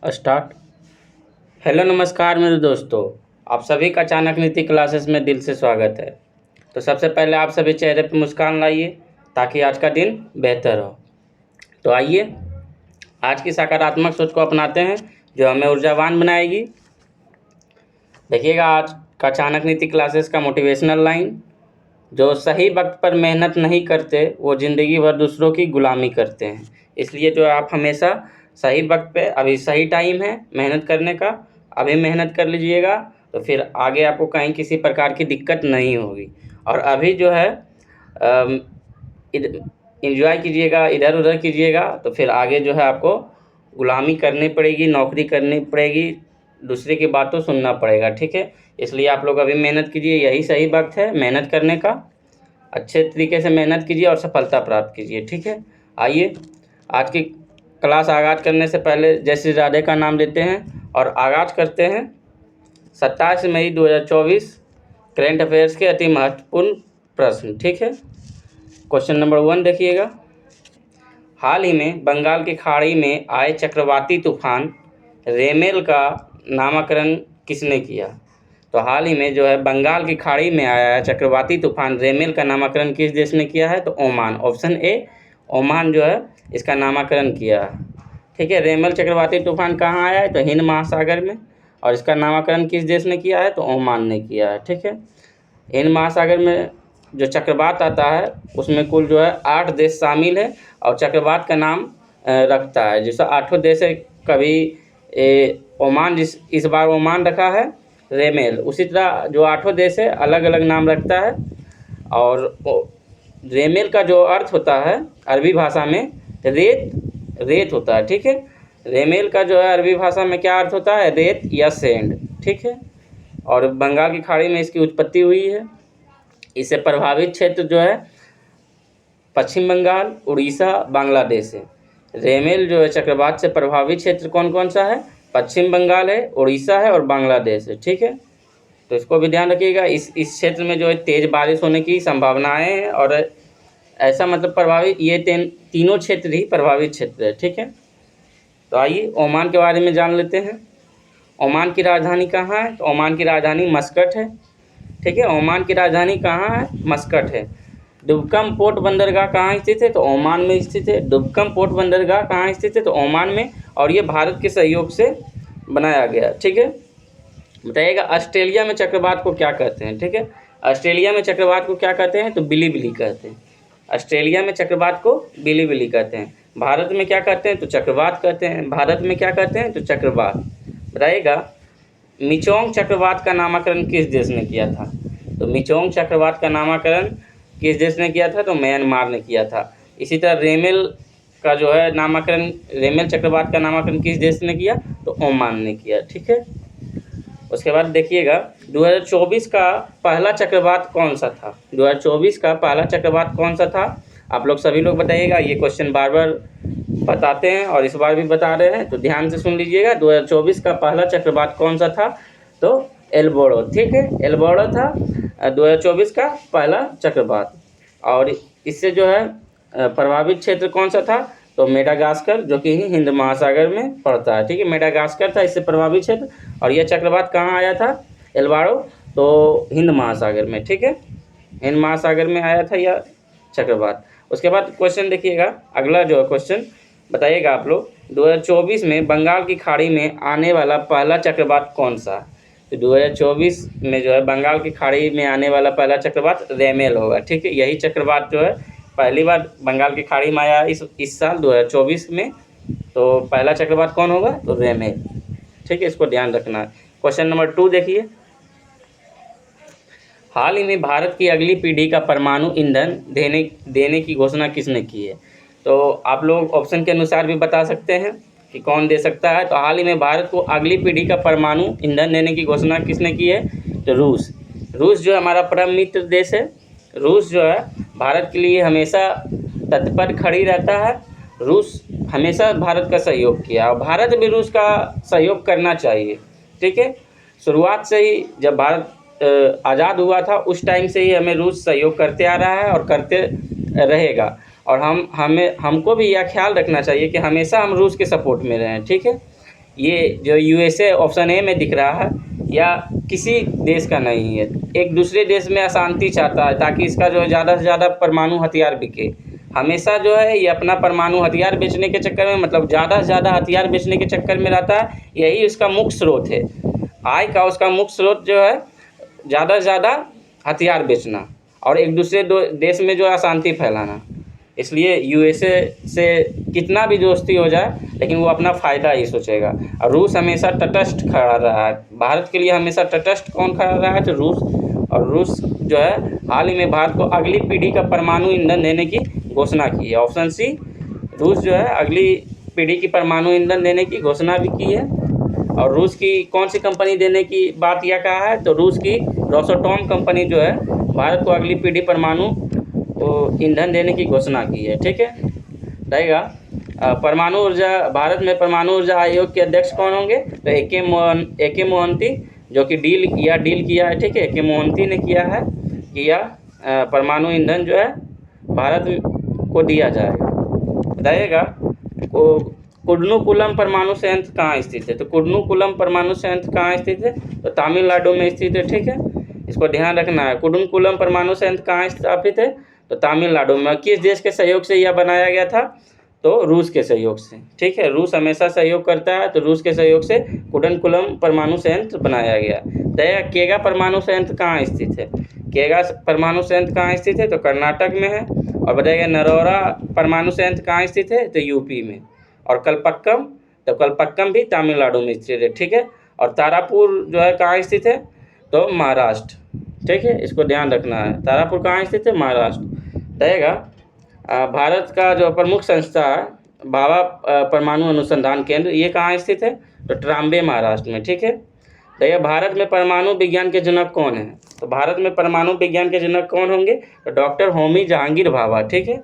Start. Hello नमस्कार मेरे दोस्तों, आप सभी का चाणक्य नीति क्लासेस में दिल से स्वागत है। तो सबसे पहले आप सभी चेहरे पर मुस्कान लाइए ताकि आज का दिन बेहतर हो। तो आइए आज की सकारात्मक सोच को अपनाते हैं जो हमें ऊर्जावान बनाएगी। देखिएगा आज का चाणक्य नीति क्लासेस का मोटिवेशनल लाइन, जो सही वक्त पर मेहनत नहीं करते वो ज़िंदगी भर दूसरों की गुलामी करते हैं। इसलिए जो आप हमेशा सही वक्त पे, अभी सही टाइम है मेहनत करने का, अभी मेहनत कर लीजिएगा तो फिर आगे आपको कहीं किसी प्रकार की दिक्कत नहीं होगी। और अभी जो है इन्जॉय कीजिएगा, इधर उधर कीजिएगा तो फिर आगे जो है आपको गुलामी करनी पड़ेगी, नौकरी करनी पड़ेगी, दूसरे की बातों सुनना पड़ेगा। ठीक है, इसलिए आप लोग अभी मेहनत कीजिए, यही सही वक्त है मेहनत करने का। अच्छे तरीके से मेहनत कीजिए और सफलता प्राप्त कीजिए। ठीक है, आइए आज की क्लास आगाज़ करने से पहले जय श्री राधे का नाम लेते हैं और आगाज़ करते हैं 27 मई 2024 करेंट अफेयर्स के अति महत्वपूर्ण प्रश्न। ठीक है, क्वेश्चन नंबर 1 देखिएगा। हाल ही में बंगाल की खाड़ी में आए चक्रवाती तूफान रेमेल का नामकरण किसने किया? तो हाल ही में जो है बंगाल की खाड़ी में आया है चक्रवाती तूफान रेमेल का नामकरण किस देश ने किया है? तो ओमान। ऑप्शन ए ओमान जो है इसका नामकरण किया है। ठीक है, रेमेल चक्रवाती तूफान कहाँ आया है? तो हिंद महासागर में। और इसका नामकरण किस देश ने किया है? तो ओमान ने किया है। ठीक है, हिंद महासागर में जो चक्रवात आता है उसमें कुल जो है 8 देश शामिल है और चक्रवात का नाम रखता है। जैसे 8 देश है, कभी ओमान, इस बार ओमान रखा है रेमेल, उसी तरह जो 8 देश है अलग अलग नाम रखता है। और रेमेल का जो अर्थ होता है अरबी भाषा में रेत होता है। ठीक है, रेमेल का जो है अरबी भाषा में क्या अर्थ होता है? रेत या सैंड। ठीक है, और बंगाल की खाड़ी में इसकी उत्पत्ति हुई है। इससे प्रभावित क्षेत्र जो है पश्चिम बंगाल, उड़ीसा, बांग्लादेश है। रेमेल जो है चक्रवात से प्रभावित क्षेत्र कौन कौन सा है? पश्चिम बंगाल है, उड़ीसा है और बांग्लादेश है। ठीक है, तो इसको भी ध्यान रखिएगा। इस क्षेत्र में जो है तेज़ बारिश होने की संभावनाएं हैं और ऐसा मतलब प्रभावित ये तीनों क्षेत्र ही प्रभावित क्षेत्र है। ठीक है, तो आइए ओमान के बारे में जान लेते हैं। ओमान की राजधानी कहाँ है? तो ओमान की राजधानी मस्कट है। ठीक है, ओमान की राजधानी कहाँ है? मस्कट है। दुबकम पोर्ट बंदरगाह कहाँ स्थित है? तो ओमान में स्थित है। दुबकम पोर्ट बंदरगाह कहाँ स्थित है? तो ओमान में, और ये भारत के सहयोग से बनाया गया। ठीक है, बताइएगा ऑस्ट्रेलिया में चक्रवात को क्या कहते हैं? ठीक है, ऑस्ट्रेलिया में चक्रवात को क्या कहते हैं? तो बिली कहते हैं। ऑस्ट्रेलिया में चक्रवात को बिली कहते हैं। भारत में क्या कहते हैं? तो चक्रवात कहते हैं। भारत में क्या कहते हैं? तो चक्रवात। बताइएगा मिचोंग चक्रवात का नामकरण किस देश ने किया था? तो मिचोंग चक्रवात का नामकरण किस देश ने किया था? तो म्यांमार ने किया था। इसी तरह रेमेल का जो है नामकरण, रेमेल चक्रवात का नामकरण किस देश ने किया? तो ओमान ने किया। ठीक है, उसके बाद देखिएगा 2024 का पहला चक्रवात कौन सा था? 2024 का पहला चक्रवात कौन सा था? आप लोग सभी लोग बताइएगा। ये क्वेश्चन बार बार बताते हैं और इस बार भी बता रहे हैं, तो ध्यान से सुन लीजिएगा। 2024 का पहला चक्रवात कौन सा था? तो एल्बोड़ो। ठीक है, एल्बोड़ो था 2024 का पहला चक्रवात। और इससे जो है प्रभावित क्षेत्र कौन सा था? तो मेडागास्कर, जो कि हिंद महासागर में पड़ता है। ठीक है, मेडागास्कर था इससे प्रभावित क्षेत्र। और यह चक्रवात कहाँ आया था? एल्बाड़ो, तो हिंद महासागर में। ठीक है, हिंद महासागर में आया था यह चक्रवात। उसके बाद क्वेश्चन देखिएगा, अगला जो है क्वेश्चन बताइएगा आप लोग, 2024 में बंगाल की खाड़ी में आने वाला पहला चक्रवात कौन सा? तो 2024 में जो है बंगाल की खाड़ी में आने वाला पहला चक्रवात रेमेल होगा। ठीक है, यही चक्रवात जो है पहली बार बंगाल की खाड़ी में आया इस साल 2024 में। तो पहला चक्रवात कौन होगा? तो रेमेल। ठीक है, इसको ध्यान रखना है। क्वेश्चन नंबर 2 देखिए। हाल ही में भारत की अगली पीढ़ी का परमाणु ईंधन देने की घोषणा किसने की है? तो आप लोग ऑप्शन के अनुसार भी बता सकते हैं कि कौन दे सकता है। तो हाल ही में भारत को अगली पीढ़ी का परमाणु ईंधन देने की घोषणा किसने की है? तो रूस। रूस जो हमारा परम मित्र देश है, रूस जो है भारत के लिए हमेशा तत्पर खड़ी रहता है। रूस हमेशा भारत का सहयोग किया और भारत भी रूस का सहयोग करना चाहिए। ठीक है, शुरुआत से ही जब भारत आज़ाद हुआ था उस टाइम से ही हमें रूस सहयोग करते आ रहा है और करते रहेगा। और हमको भी यह ख्याल रखना चाहिए कि हमेशा हम रूस के सपोर्ट में रहें। ठीक है, ये जो यूएसए ऑप्शन ए में दिख रहा है या किसी देश का नहीं है, एक दूसरे देश में अशांति चाहता है ताकि इसका जो है ज़्यादा से ज़्यादा परमाणु हथियार बिके। हमेशा जो है ये अपना परमाणु हथियार बेचने के चक्कर में, मतलब ज़्यादा से ज़्यादा हथियार बेचने के चक्कर में रहता है, यही उसका मुख्य स्रोत है आय का। उसका मुख्य स्रोत जो है ज़्यादा से ज़्यादा हथियार बेचना और एक दूसरे देश में जो है अशांति फैलाना। इसलिए यूएसए से कितना भी दोस्ती हो जाए लेकिन वो अपना फ़ायदा ही सोचेगा। और रूस हमेशा तटस्थ खड़ा रहा है, भारत के लिए हमेशा तटस्थ कौन खड़ा रहा है? तो रूस। और रूस जो है हाल ही में भारत को अगली पीढ़ी का परमाणु ईंधन देने की घोषणा की है। ऑप्शन सी, रूस जो है अगली पीढ़ी की परमाणु ईंधन देने की घोषणा भी की है। और रूस की कौन सी कंपनी देने की बात यह कहा है? तो रूस की रोसोटॉम कंपनी जो है भारत को अगली पीढ़ी परमाणु ईंधन देने की घोषणा की है। ठीक है, रहेगा। परमाणु ऊर्जा, भारत में परमाणु ऊर्जा आयोग के अध्यक्ष कौन होंगे? तो ए के मोहंती, जो कि डील किया है। ठीक है, ए के मोहंती ने किया है कि यह परमाणु ईंधन जो है भारत को दिया जाएगा। बताइएगा कुडनुकुलम परमाणु संयंत्र कहाँ स्थित है? तो कुडनुकुलम परमाणु संयंत्र कहाँ स्थित है? तो तमिलनाडु में स्थित है। ठीक है, इसको ध्यान रखना है। कुडनुकुलम परमाणु संयंत्र कहाँ स्थापित है? तो तमिलनाडु में। किस देश के सहयोग से यह बनाया गया था? तो रूस के सहयोग से। ठीक है, रूस हमेशा सहयोग करता है, तो रूस के सहयोग से कुडनकुलम परमाणु संयंत्र बनाया गया। तो केगा परमाणु संयंत्र कहाँ स्थित है? केगा परमाणु संयंत्र कहाँ स्थित है? तो कर्नाटक में है। और बताइएगा नरौरा परमाणु संयंत्र कहाँ स्थित है? तो यूपी में। और कलपक्कम, तो कलपक्कम भी तमिलनाडु में स्थित है। ठीक है, और तारापुर जो है कहाँ स्थित है? तो महाराष्ट्र। ठीक है, इसको ध्यान रखना है। तारापुर कहाँ स्थित है? महाराष्ट्र। रहेगा। भारत का जो प्रमुख संस्था है भाभा परमाणु अनुसंधान केंद्र, ये कहाँ स्थित है? तो ट्राम्बे, महाराष्ट्र में। ठीक है, देखिए भारत में परमाणु विज्ञान के जनक कौन है? तो भारत में परमाणु विज्ञान के जनक कौन होंगे? तो डॉक्टर होमी जहांगीर भाभा। ठीक है,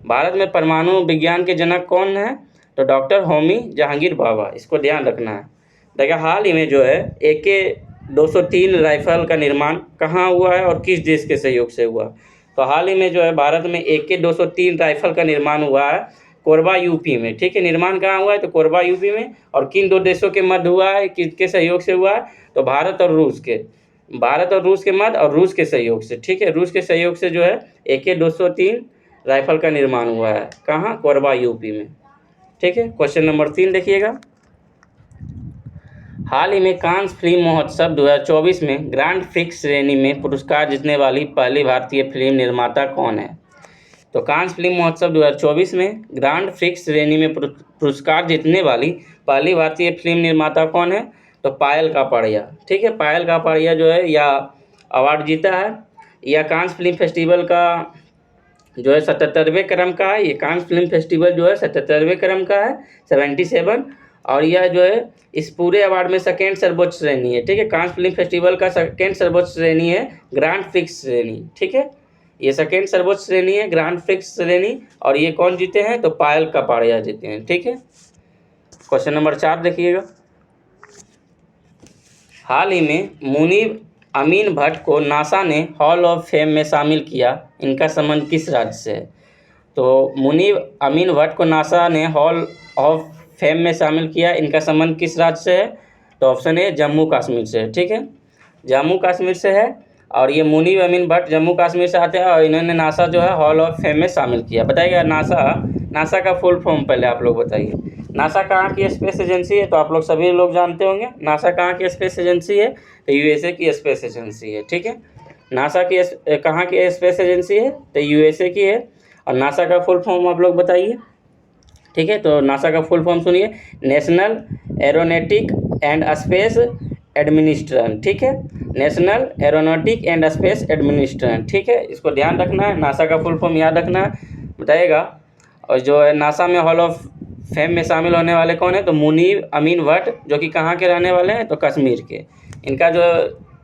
भारत में परमाणु विज्ञान के जनक कौन है? तो डॉक्टर होमी जहांगीर भाभा। इसको ध्यान रखना है। देखिए हाल ही में जो है AK-203 राइफल का निर्माण कहाँ हुआ है और किस देश के सहयोग से हुआ? तो हाल ही में जो है भारत में AK-203 राइफल का निर्माण हुआ है कोरबा, यूपी में। ठीक है, निर्माण कहाँ हुआ है? तो कोरबा, यूपी में। और किन दो देशों के मध्य हुआ है, किसके सहयोग से हुआ है? तो भारत और रूस के मध्य और रूस के सहयोग से। ठीक है, रूस के सहयोग से जो है AK-203 राइफल का निर्माण हुआ है। कहाँ? कोरबा, यूपी में। ठीक है, क्वेश्चन नंबर 3 देखिएगा। हाल ही में कांस फिल्म महोत्सव 2024 में ग्रांड प्रिक्स श्रेणी में पुरस्कार जीतने वाली पहली भारतीय फिल्म निर्माता कौन है? तो कांस फिल्म महोत्सव 2024 में ग्रांड प्रिक्स श्रेणी में पुरस्कार जीतने वाली पहली भारतीय फिल्म निर्माता कौन है? तो पायल कापड़िया। ठीक है, पायल कापड़िया जो है यह अवार्ड जीता है। यह कांस फिल्म फेस्टिवल का जो है 77वें क्रम का है। ये कांस फिल्म फेस्टिवल जो है 77वें क्रम का है, 77। और यह जो है इस पूरे अवार्ड में सेकेंड सर्वोच्च श्रेणी है। ठीक है, कांस फिल्म फेस्टिवल का सेकेंड सर्वोच्च श्रेणी है ग्रांड प्रिक्स श्रेणी। ठीक है, ये सेकेंड सर्वोच्च श्रेणी है ग्रांड प्रिक्स श्रेणी। और ये कौन जीते हैं? तो पायल कापड़िया जीते हैं। ठीक है, क्वेश्चन नंबर 4 देखिएगा। हाल ही में मुनीब अमीन भट्ट को नासा ने हॉल ऑफ फेम में शामिल किया, इनका संबंध किस राज्य से है? तो मुनीब अमीन भट्ट को नासा ने हॉल ऑफ फेम में शामिल किया, इनका संबंध किस राज्य से है? तो ऑप्शन ए जम्मू कश्मीर से। ठीक है, जम्मू कश्मीर से है। और ये मुनीब अमीन भट्ट जम्मू कश्मीर से आते हैं और इन्होंने नासा जो है हॉल ऑफ फेम में शामिल किया। बताइएगा नासा का फुल फॉर्म पहले आप लोग बताइए। नासा कहाँ की स्पेस एजेंसी है? तो आप लोग सभी लोग जानते होंगे नासा कहाँ की स्पेस एजेंसी है? तो यूएसए की स्पेस एजेंसी है। ठीक है, नासा की कहाँ की स्पेस एजेंसी है? तो यूएसए की है। और नासा का फुल फॉर्म आप लोग बताइए। ठीक है, तो नासा का फुल फॉर्म सुनिए, national aeronautic and space administration. ठीक है, national aeronautic and space administration. ठीक है, इसको ध्यान रखना है, नासा का फुल फॉर्म याद रखना है। बताइएगा और जो है नासा में हॉल ऑफ फेम में शामिल होने वाले कौन है? तो मुनीब अमीन भट्ट, जो कि कहाँ के रहने वाले हैं? तो कश्मीर के। इनका जो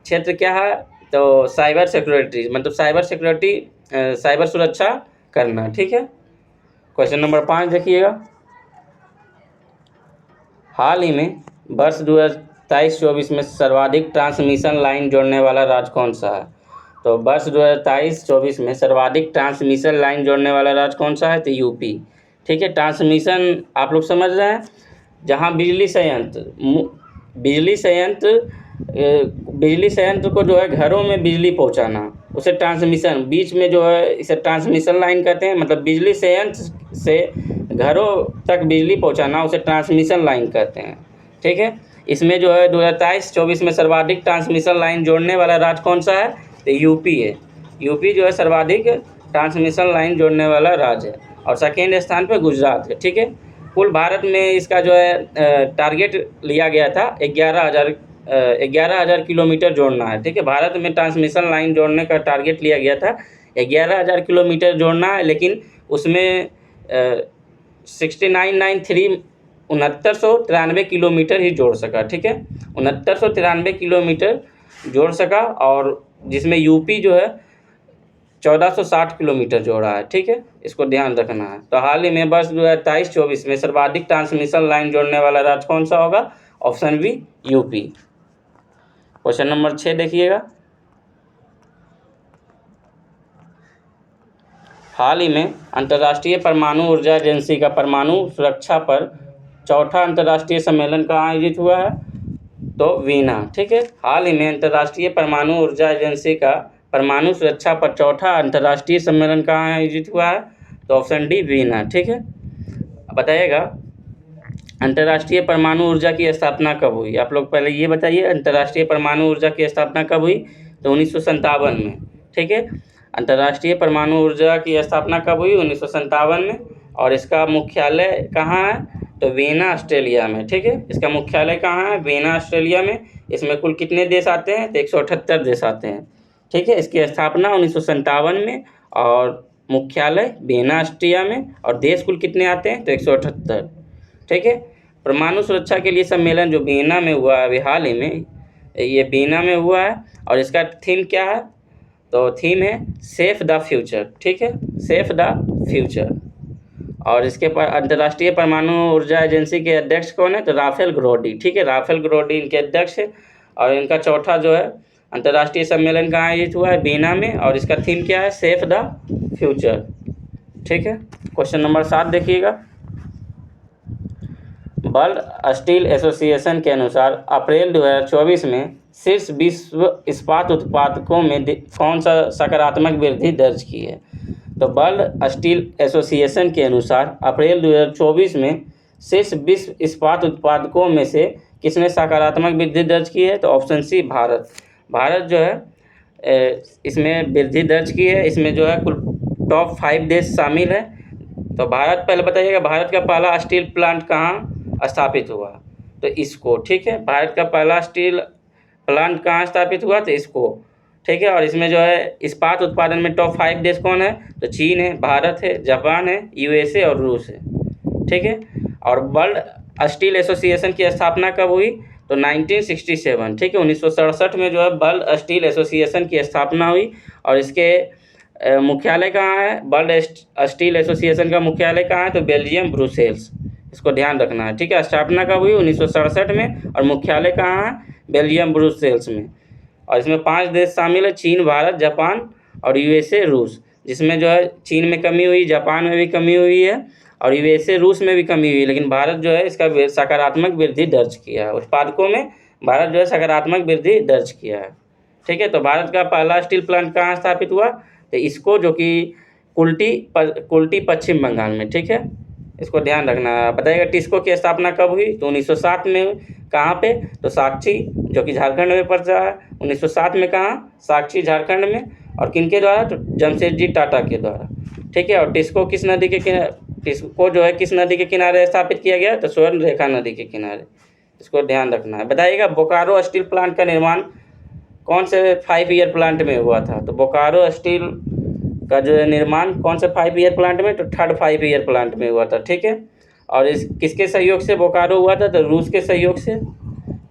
क्षेत्र क्या है? तो साइबर सिक्योरिटी, मतलब साइबर सिक्योरिटी, साइबर सुरक्षा करना। ठीक है, क्वेश्चन नंबर 5 देखिएगा। हाल ही में वर्ष 2023-24 में सर्वाधिक ट्रांसमिशन लाइन जोड़ने वाला राज्य कौन सा है? तो वर्ष 2023-24 में सर्वाधिक ट्रांसमिशन लाइन जोड़ने वाला राज्य कौन सा है? तो यूपी। ठीक है, ट्रांसमिशन आप लोग समझ रहे हैं, जहाँ बिजली संयंत्र को जो है घरों में बिजली पहुंचाना, उसे ट्रांसमिशन, बीच में जो है इसे ट्रांसमिशन लाइन कहते हैं, मतलब बिजली संयंत्र से घरों तक बिजली पहुंचाना उसे ट्रांसमिशन लाइन कहते हैं। ठीक है, इसमें जो है 2023-24 में सर्वाधिक ट्रांसमिशन लाइन जोड़ने वाला राज्य कौन सा है? तो यूपी है। यूपी जो है सर्वाधिक ट्रांसमिशन लाइन जोड़ने वाला राज्य है, और सेकेंड स्थान पर गुजरात है। ठीक है, कुल भारत में इसका जो है टारगेट लिया गया था 11,000 किलोमीटर जोड़ना है। ठीक है, भारत में ट्रांसमिशन लाइन जोड़ने का टारगेट लिया गया था 11,000 किलोमीटर जोड़ना है, लेकिन उसमें 6993 किलोमीटर ही जोड़ सका। ठीक है, 6993 किलोमीटर जोड़ सका, और जिसमें यूपी जो है 1460 किलोमीटर जोड़ा है। ठीक है, इसको ध्यान रखना है। तो हाल ही में वर्ष 2023-24 में सर्वाधिक ट्रांसमिशन लाइन जोड़ने वाला राज्य कौन सा होगा? Option B, UP. Question number 6 देखिएगा। हाल ही में अंतर्राष्ट्रीय परमाणु ऊर्जा एजेंसी का परमाणु सुरक्षा पर चौथा अंतर्राष्ट्रीय सम्मेलन कहाँ आयोजित हुआ है? तो वीना। ठीक है, हाल ही में अंतर्राष्ट्रीय परमाणु ऊर्जा एजेंसी का परमाणु सुरक्षा पर चौथा अंतर्राष्ट्रीय सम्मेलन कहाँ आयोजित हुआ है? तो ऑप्शन डी, वीना। ठीक है, बताइएगा अंतर्राष्ट्रीय परमाणु ऊर्जा की स्थापना कब हुई? आप लोग पहले ये बताइए, अंतर्राष्ट्रीय परमाणु ऊर्जा की स्थापना कब हुई? तो 1957 में। ठीक है, अंतर्राष्ट्रीय परमाणु ऊर्जा की स्थापना कब हुई? 1957 में। और इसका मुख्यालय कहाँ है? तो वीना, ऑस्ट्रेलिया में। ठीक है, इसका मुख्यालय कहाँ है? वीना, ऑस्ट्रेलिया में। इसमें कुल कितने देश आते हैं? तो 178 देश आते हैं। ठीक है, इसकी स्थापना 1957 में, और मुख्यालय वीना, ऑस्ट्रिया में, और देश कुल कितने आते हैं? तो 178। ठीक है, परमाणु सुरक्षा के लिए सम्मेलन जो वीना में हुआ है अभी हाल ही में, ये वीना में हुआ है, और इसका थीम क्या है? तो थीम है सेफ द फ्यूचर। ठीक है, सेफ द फ्यूचर। और इसके पर अंतर्राष्ट्रीय परमाणु ऊर्जा एजेंसी के अध्यक्ष कौन है? तो राफेल ग्रोडी। ठीक है, राफेल ग्रोडी इनके अध्यक्ष है, और इनका चौथा जो है अंतर्राष्ट्रीय सम्मेलन कहाँ आयोजित हुआ है? वीना में, और इसका थीम क्या है? Safe the future. ठीक है, क्वेश्चन नंबर 7 देखिएगा। वर्ल्ड स्टील एसोसिएशन के अनुसार अप्रैल 2024 में शीर्ष विश्व इस्पात उत्पादकों में कौन सा सकारात्मक वृद्धि दर्ज की है? तो वर्ल्ड स्टील एसोसिएशन के अनुसार अप्रैल 2024 में शीर्ष विश्व इस्पात उत्पादकों में से किसने सकारात्मक वृद्धि दर्ज की है? तो ऑप्शन सी, भारत। भारत जो है इसमें वृद्धि दर्ज की है। इसमें जो है कुल टॉप 5 देश शामिल है। तो भारत, पहले बताइएगा भारत का पहला स्टील प्लांट कहाँ स्थापित हुआ? तो इसको। ठीक है, भारत का पहला स्टील प्लांट कहाँ स्थापित हुआ? तो इसको। ठीक है, और इसमें जो है इस्पात उत्पादन में टॉप 5 देश कौन है? तो चीन है, भारत है, जापान है, यूएसए और रूस है। ठीक है, और वर्ल्ड स्टील एसोसिएशन की स्थापना कब हुई? तो 1967। ठीक है, 1967 में जो है वर्ल्ड स्टील एसोसिएशन की स्थापना हुई, और इसके मुख्यालय कहाँ है? वर्ल्ड स्टील एसोसिएशन का मुख्यालय कहाँ है? तो बेल्जियम, ब्रुसेल्स। इसको ध्यान रखना है। ठीक है, स्थापना कब हुई? 1967 में, और मुख्यालय कहाँ है? बेल्जियम, ब्रुसेल्स में। और इसमें 5 देश शामिल है, चीन, भारत, जापान और यूएसए, रूस। जिसमें जो है चीन में कमी हुई, जापान में भी कमी हुई है, और यूएसए, रूस में भी कमी हुई, लेकिन भारत जो है इसका सकारात्मक वृद्धि दर्ज किया है। उत्पादकों में भारत जो है सकारात्मक वृद्धि दर्ज किया है। ठीक है, तो भारत का पहला स्टील प्लांट कहाँ स्थापित हुआ? तो इसको, जो कि कुल्टी, पश्चिम बंगाल में। ठीक है, इसको ध्यान रखना है। बताइएगा टिस्को की स्थापना कब हुई? तो 1907 में। कहाँ पे? तो साक्षी, जो कि झारखंड में पड़ता है। 1907 में कहाँ? साक्षी, झारखंड में। और किनके द्वारा? तो जमशेदजी टाटा के द्वारा। ठीक है, और टिस्को किस नदी के टिस्को जो है किस नदी के किनारे स्थापित किया गया? तो स्वर्ण रेखा नदी के किनारे। इसको ध्यान रखना है। बताइएगा बोकारो स्टील प्लांट का निर्माण कौन से 5 ईयर प्लांट में हुआ था? तो बोकारो स्टील का जो है निर्माण कौन से 5 ईयर प्लांट में? तो थर्ड 5 ईयर प्लांट में हुआ था। ठीक है, और इस किसके सहयोग से बोकारो हुआ था? तो रूस के सहयोग से।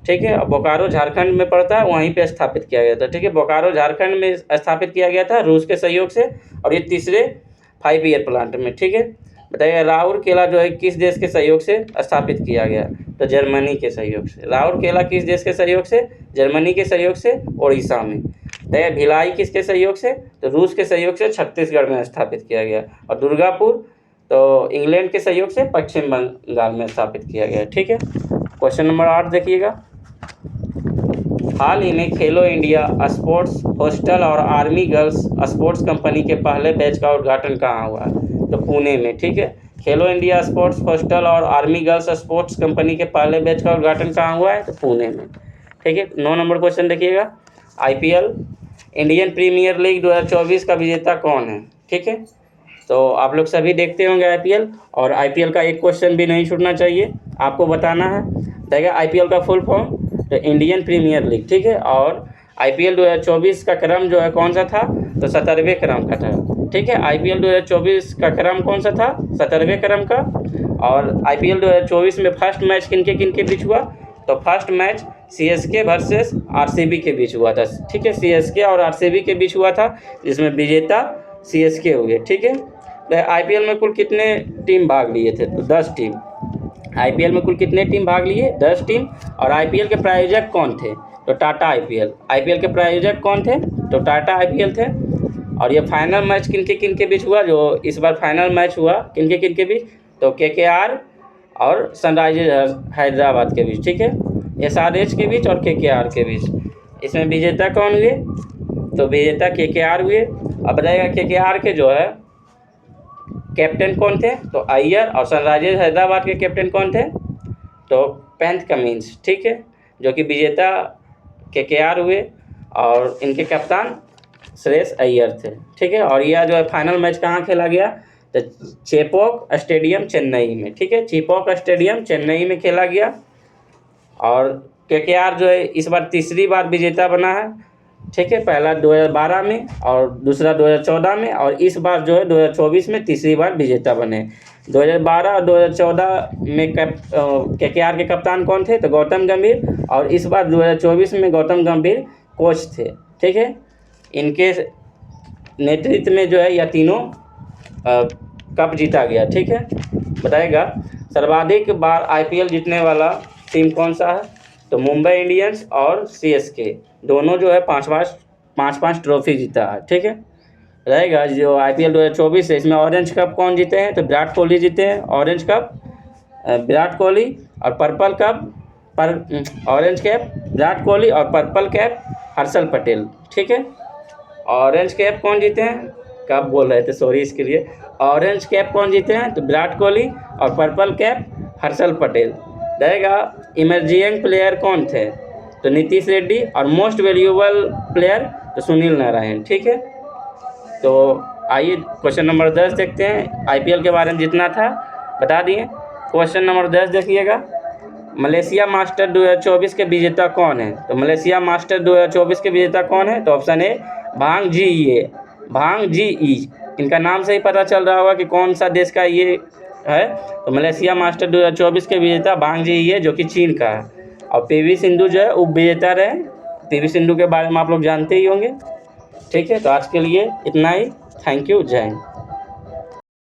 ठीक है, और बोकारो झारखंड में पड़ता है, वहीं पे स्थापित किया गया था। ठीक है, बोकारो झारखंड में स्थापित किया गया था रूस के सहयोग से, और ये तीसरे 5 ईयर प्लांट में। ठीक है, बताइए राउरकेला जो है किस देश के सहयोग से स्थापित किया गया? तो जर्मनी के सहयोग से। राउरकेला किस देश के सहयोग से? जर्मनी के सहयोग से, उड़ीसा में। तो भिलाई किसके सहयोग से? तो रूस के सहयोग से छत्तीसगढ़ में स्थापित किया गया। और दुर्गापुर तो इंग्लैंड के सहयोग से पश्चिम बंगाल में स्थापित किया गया। ठीक है, क्वेश्चन नंबर 8 देखिएगा। हाल ही में खेलो इंडिया स्पोर्ट्स हॉस्टल और आर्मी गर्ल्स स्पोर्ट्स कंपनी के पहले बैच का उद्घाटन कहाँ हुआ? तो पुणे में। ठीक है, खेलो इंडिया स्पोर्ट्स हॉस्टल और आर्मी गर्ल्स स्पोर्ट्स कंपनी के पहले बैच का उद्घाटन कहाँ हुआ है? तो पुणे में। ठीक है, 9 नंबर क्वेश्चन देखिएगा। IPL इंडियन प्रीमियर लीग 2024 का विजेता कौन है? ठीक है, तो आप लोग सभी देखते होंगे IPL, और IPL का एक क्वेश्चन भी नहीं छूटना चाहिए, आपको बताना है। देखिए IPL का फुल फॉर्म तो इंडियन प्रीमियर लीग। ठीक है, और IPL 2024 का क्रम जो है कौन सा था? तो 17वें क्रम का था। ठीक है, IPL 2024 का क्रम कौन सा था? 17वें क्रम का। और IPL 2024 में फर्स्ट मैच किनके बीच हुआ? तो first match CSK versus RCB के बीच हुआ था। ठीक है, CSK और RCB के बीच हुआ था, जिसमें विजेता CSK हुए। ठीक है, IPL में कुल कितने टीम भाग लिए थे? तो 10 टीम। IPL में कुल कितने टीम भाग लिए? 10 टीम। और IPL के प्रायोजक कौन थे? तो टाटा IPL के प्रायोजक कौन थे? तो टाटा IPL थे। और ये फाइनल मैच किनके बीच हुआ? जो इस बार फाइनल मैच हुआ किनके बीच? तो KKR और सनराइजर्स हैदराबाद के बीच। ठीक है, SRH के बीच और KKR के बीच। इसमें विजेता कौन हुए? तो विजेता KKR हुए। अब बताइएगा KKR के जो है कैप्टन कौन थे? तो अय्यर। और सनराइजर्स हैदराबाद के कैप्टन कौन थे? तो पैंथ कमिंस। ठीक है, जो कि विजेता KKR हुए, और इनके कप्तान श्रेयस अय्यर थे। ठीक है, और यह जो है फाइनल मैच कहाँ खेला गया? तो चेपॉक स्टेडियम चेन्नई में। ठीक है, चेपॉक स्टेडियम चेन्नई में खेला गया। और KKR जो है इस बार तीसरी बार विजेता बना है। ठीक है, पहला 2012 में और दूसरा 2014 में, और इस बार जो है 2024 में तीसरी बार विजेता बने। 2012 और 2014 में KKR के कप्तान कौन थे? तो गौतम गंभीर। और इस बार 2024 में गौतम गंभीर कोच थे। ठीक है, इनके नेतृत्व में जो है यह तीनों कप जीता गया। ठीक है, बताएगा सर्वाधिक बार IPL जीतने वाला टीम कौन सा है? तो मुंबई इंडियंस और CSK दोनों जो है 5-5 ट्रॉफी जीता है। ठीक है, रहेगा जो IPL 2024 है, इसमें ऑरेंज कप कौन जीते हैं? तो विराट कोहली जीते हैं ऑरेंज कप, विराट कोहली। और purple cup orange cap Virat Kohli, और पर्पल कैप हर्षल पटेल। ठीक है, ऑरेंज कैप कौन जीते हैं? कप बोल रहे थे, सॉरी इसके लिए। ऑरेंज कैप कौन जीते हैं? तो विराट कोहली। और पर्पल कैप हर्षल पटेल। रहेगा इमर्जिंग प्लेयर कौन थे? तो नीतीश रेड्डी। और मोस्ट वैल्यूएबल प्लेयर तो सुनील नारायण। ठीक है, तो आइए क्वेश्चन नंबर 10 देखते हैं। IPL के बारे में जितना था बता दिए। क्वेश्चन नंबर 10 देखिएगा। मलेशिया मास्टर 2024 के विजेता कौन है? तो मलेशिया मास्टर 2024 के विजेता कौन है? तो ऑप्शन ए भांग जी ई। इनका नाम से ही पता चल रहा होगा कि कौन सा देश का ये है। तो मलेशिया मास्टर 2024 के विजेता भांग जी ई है, जो कि चीन का है। और PV सिंधु जो है उप विजेता रहे। PV सिंधु के बारे में आप लोग जानते ही होंगे। ठीक है, तो आज के लिए इतना ही। थैंक यू, जय हिंद।